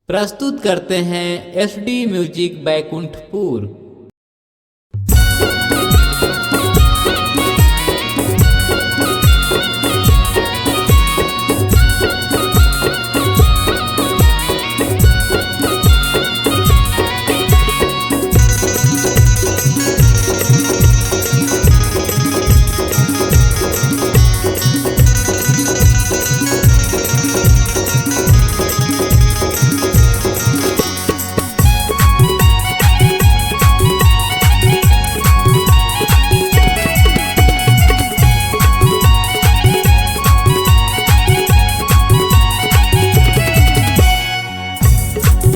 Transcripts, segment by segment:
प्रस्तुत करते हैं SD म्यूजिक बैकुंठपुर।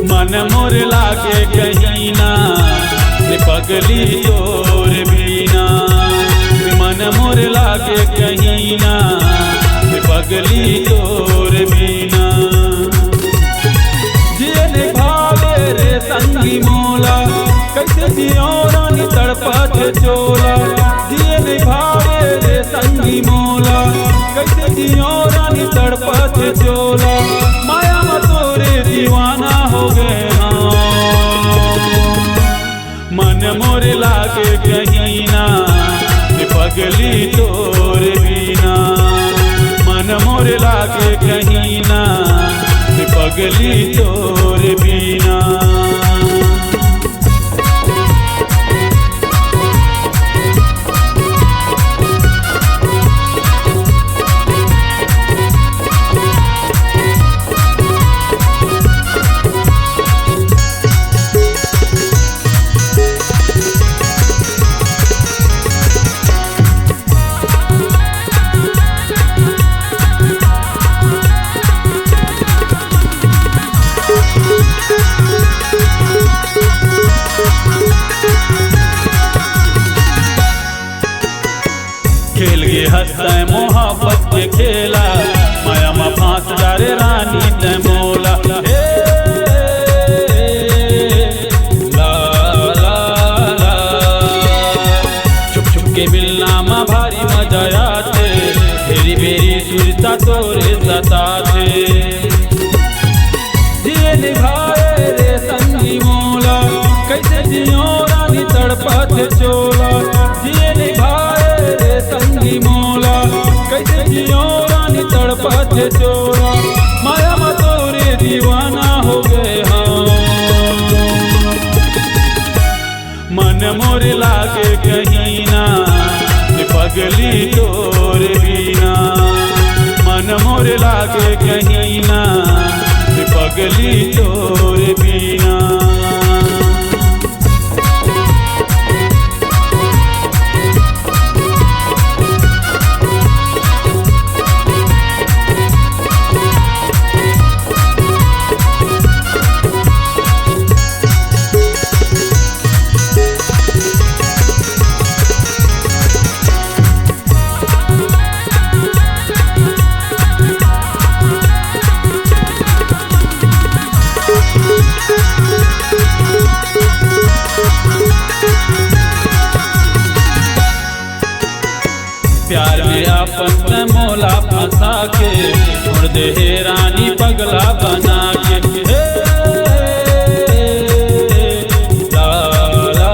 मन मोर लागे कहीं ना पगली तोर बिना, मन मोर लागे कहीं ना पगली तोर बिना। जेल भावे रे संगी मोला कैसे जियो रानी तड़पत चोला, जेल भावे रे संगी मोला कैसे जियो रानी तड़पत चोला। माया में तोरे दीवाना हो गए मन मोर लागे कहीं ना पगली तोर बिना, मन मोर लागे कहीं ना पगली तोर बिना। खेल गे हंसते मोहब्बत के खेला, माया में फांस डारे रानी ते मोला। ला ला ला छुप छुप के मिलना में भारी मजा आते, बेरी बेरी सुरता तोरे सताते। जिए निभाए रे संगी मोला कैसे जियो रानी तड़पत चोला, जिए निभाए रे संगी मोला कैसे जियो रानी तड़पत चोला। माया में तोरे दीवाना हो गए मन मोर लागे कहीं ना पगली तोर बिना, मन मोर लागे कहीं ना पगली तोर बिना। प्यार में अपन मोला फंसा के छोड़ दे हे रानी पगला बना के। ला ला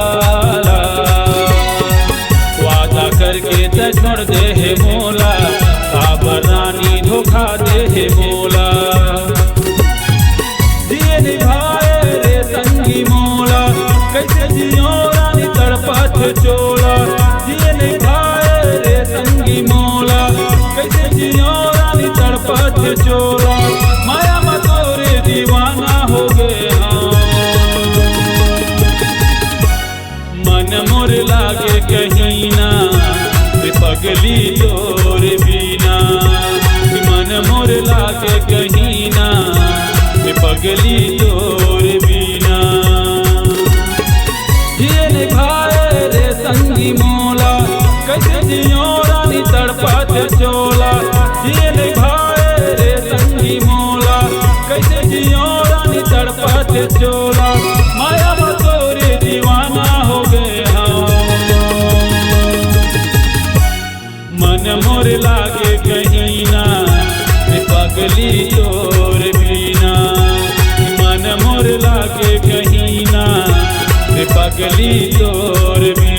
ला वादा करके ते छोड़ दे हे मोला, अब रानी धोखा दे हे मोला। जिए निभाए रे संगी मोला कैसे जियो रानी तड़पत चोला, जिए निभाए रे संगी मोला कैसे जियो रानी तड़पत चोला। माया में तोरे दीवाना हो गए मन मोर लागे कहीं ना पगली तोर बिना, मन मोर लागे कहीं ना पगली तोर बिना। जिए निभाए रे संगी मोला कैसे जियो रानी तड़पत चोला, जिए निभाए रे संगी मोला कैसे जियो रानी तड़पत चोला। माया में तोरे दीवाना हो गए मन मोर लागे कहीं ना पगली तोर बिना, मन पगली तोर में।